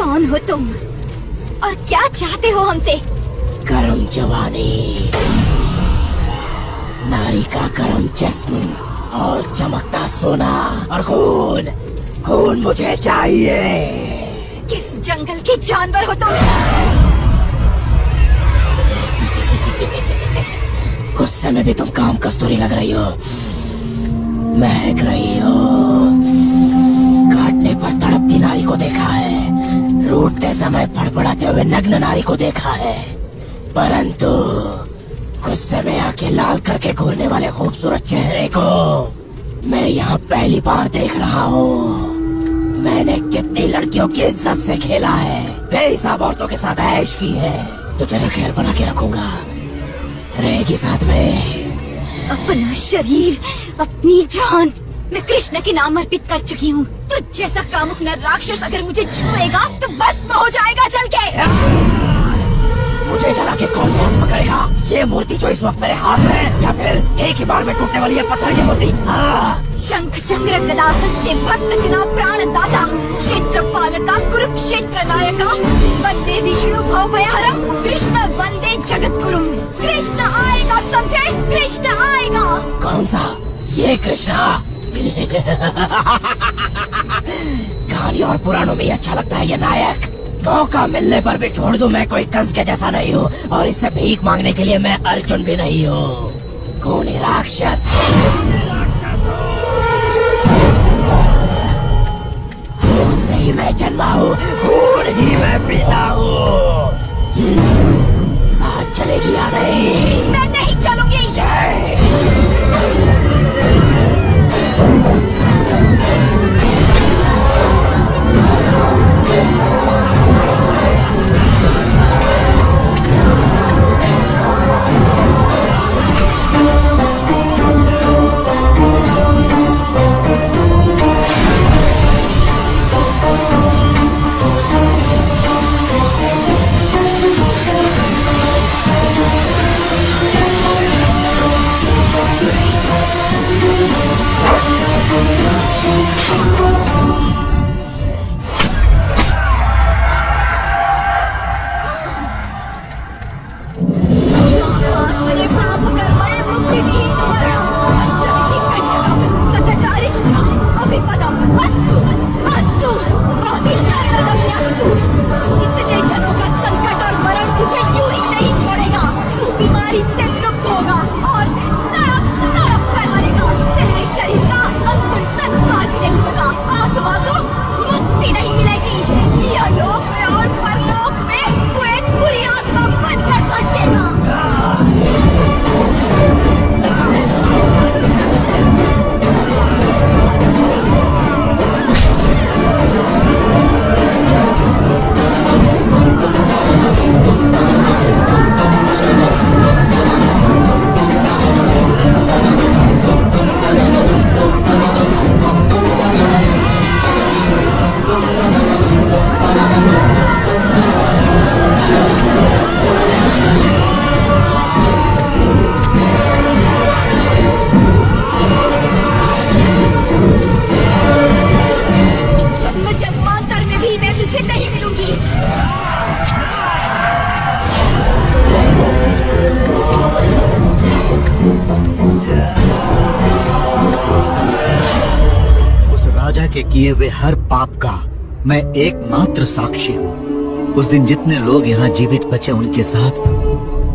कौन हो तुम और क्या चाहते हो हमसे? गरम जवानी, नारी का गरम जिस्म और चमकता सोना और खून, खून मुझे चाहिए। किस जंगल के जानवर हो तुम? गुस्से में भी तुम काम कस्तूरी लग रही हो, महक रही हो। काटने पर तड़पती नारी को देखा है, रूठते समय फड़फड़ाते हुए नग्न नारी को देखा है, परंतु गुस्से में आके लाल करके घूरने वाले खूबसूरत चेहरे को मैं यहाँ पहली बार देख रहा हूँ। मैंने कितनी लड़कियों की इज्जत से खेला है, बेहिसाब औरतों के साथ ऐश की है, तो तेरा ख्याल बना के रखूंगा, रहेगी साथ में। अपना शरीर, अपनी जान मैं कृष्ण के नाम अर्पित कर चुकी हूँ। तुझ जैसा कामुक नर राक्षस अगर मुझे छुएगा तो भस्म हो जाएगा जल के। मुझे जला के कौन भस्म करेगा? ये मूर्ति जो इस वक्त मेरे हाथ में है, या फिर एक ही बार में टूटने वाली है पत्थर की मूर्ति? शंख चक्र गदा हस्ते भक्त जना प्राण दाता, क्षेत्र पालका कुरुक्षेत्र नायका, वंदे विष्णु भवभयहरम, कृष्ण वंदे जगत गुरुम। कृष्ण आएगा, समझे? कृष्ण आएगा। कौन सा? ये कृष्णा? कहानी और पुराणों में अच्छा लगता है ये नायक। मौका मिलने पर भी छोड़ दूं, मैं कोई कंस के जैसा नहीं हूँ, और इससे भीख मांगने के लिए मैं अर्जुन भी नहीं हूँ। कौन है राक्षस? खून से ही मैं जन्मा हूँ, खून ही मैं पीता हूँ। साथ चलेगी या नहीं? मैं नहीं चलूंगी। के किए हुए हर पाप का मैं एकमात्र साक्षी हूँ। उस दिन जितने लोग यहाँ जीवित बचे उनके साथ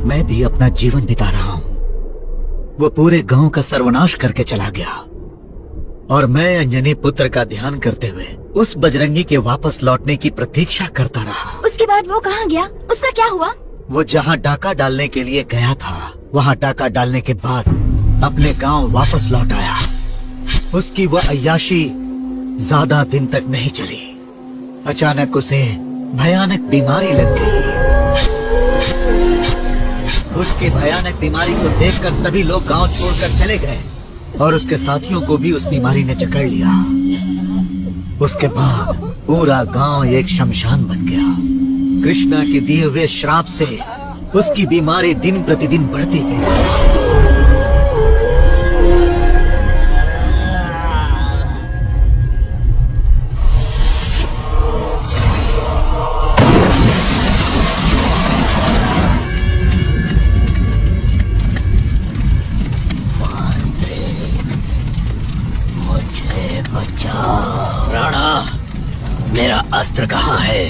मैं भी अपना जीवन बिता रहा हूँ। वो पूरे गांव का सर्वनाश करके चला गया और मैं अंजनी पुत्र का ध्यान करते हुए उस बजरंगी के वापस लौटने की प्रतीक्षा करता रहा। उसके बाद वो कहाँ गया? उसका क्या हुआ? वो जहाँ डाका डालने के लिए गया था, वहाँ डाका डालने के बाद अपने गांव वापस लौट आया। उसकी वह अय्याशी ज्यादा दिन तक नहीं चली। अचानक उसे भयानक बीमारी लग गई। उसकी भयानक बीमारी को देखकर सभी लोग गांव छोड़कर चले गए और उसके साथियों को भी उस बीमारी ने जकड़ लिया। उसके बाद पूरा गांव एक शमशान बन गया। कृष्णा के दिए हुए श्राप से उसकी बीमारी दिन प्रतिदिन बढ़ती गई। कहाँ है?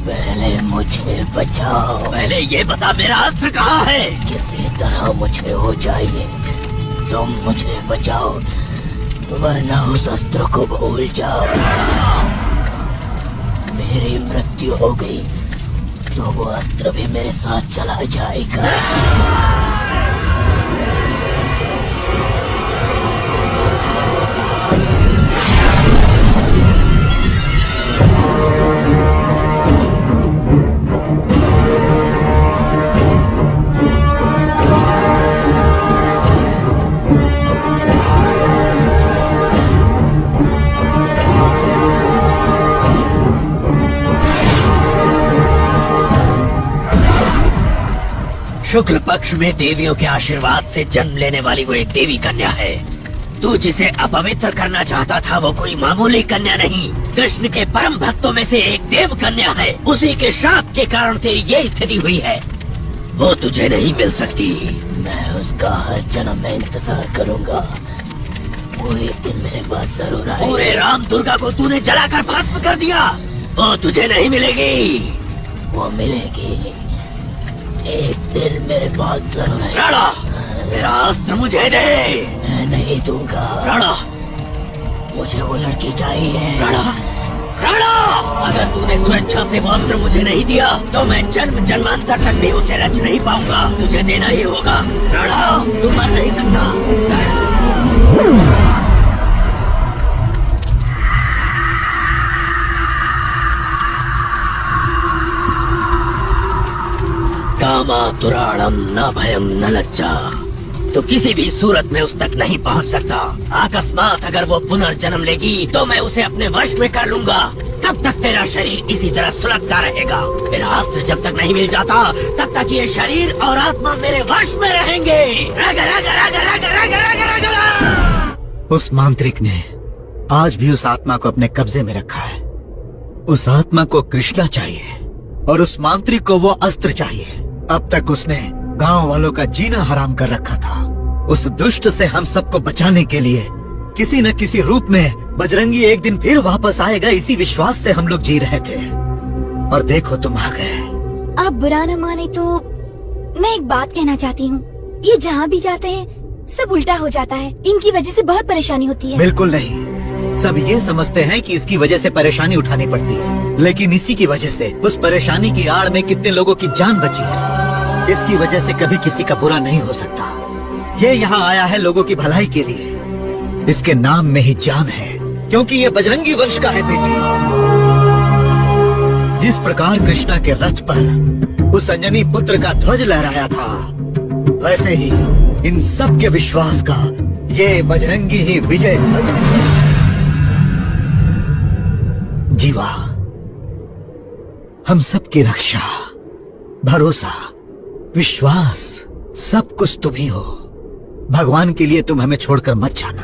पहले मुझे बचाओ। पहले ये बता मेरा अस्त्र कहाँ है? किसी तरह मुझे हो जाइए, तुम मुझे बचाओ, वरना उस अस्त्र को भूल जाओ। मेरी मृत्यु हो गई तो वो अस्त्र भी मेरे साथ चला जाएगा। शुक्ल पक्ष में देवियों के आशीर्वाद से जन्म लेने वाली वो एक देवी कन्या है। तू जिसे अपवित्र करना चाहता था वो कोई मामूली कन्या नहीं, कृष्ण के परम भक्तों में से एक देव कन्या है। उसी के श्राप के कारण तेरी ये स्थिति हुई है। वो तुझे नहीं मिल सकती। मैं उसका हर जन्म में इंतजार करूंगा। वो एक दिन मेरे पास जरूर आएगी। पूरे राम दुर्गा को तूने जलाकर भस्म कर दिया। वो तुझे नहीं मिलेगी। वो मिलेगी एक दिन मेरे पास जरूर है। राणा, मेरा अस्त्र मुझे दे। मैं नहीं दूंगा। राणा, मुझे वो लड़की चाहिए। राणा, राणा, अगर तूने स्वेच्छा से वो अस्त्र मुझे नहीं दिया तो मैं जन्म जन्मांतर तक भी उसे रच नहीं पाऊंगा। तुझे देना ही होगा। राणा, तू मर नहीं सकता। कामातुराणम न भयम न लज्जा। तो किसी भी सूरत में उस तक नहीं पहुंच सकता। अकस्मात अगर वो पुनर्जन्म लेगी तो मैं उसे अपने वश में कर लूंगा। तब तक तेरा शरीर इसी तरह सुलगता रहेगा। मेरा अस्त्र जब तक नहीं मिल जाता तब तक ये शरीर और आत्मा मेरे वश में रहेंगे। रग रग रग रग रग रग रग रग। उस मांत्रिक ने आज भी उस आत्मा को अपने कब्जे में रखा है। उस आत्मा को कृष्णा चाहिए और उस मांत्रिक को वो अस्त्र चाहिए। अब तक उसने गांव वालों का जीना हराम कर रखा था। उस दुष्ट से हम सबको बचाने के लिए किसी न किसी रूप में बजरंगी एक दिन फिर वापस आएगा, इसी विश्वास से हम लोग जी रहे थे। और देखो तुम आ गए। आप बुरा न माने तो मैं एक बात कहना चाहती हूँ। ये जहाँ भी जाते हैं सब उल्टा हो जाता है। इनकी वजह से बहुत परेशानी होती है। बिल्कुल नहीं, सब ये समझते हैं कि इसकी वजह से परेशानी उठानी पड़ती है, लेकिन इसी की वजह से उस परेशानी की आड़ में कितने लोगों की जान बची है। इसकी वजह से कभी किसी का बुरा नहीं हो सकता। ये यहाँ आया है लोगों की भलाई के लिए। इसके नाम में ही जान है, क्योंकि ये बजरंगी वंश का है बेटी। जिस प्रकार कृष्णा के रथ पर उस अंजनी पुत्र का ध्वज लहराया था, वैसे ही इन सब के विश्वास का ये बजरंगी ही विजय ध्वज है। जीवा, हम सबकी रक्षा, भरोसा, विश्वास सब कुछ तुम ही हो। भगवान के लिए तुम हमें छोड़कर मत जाना।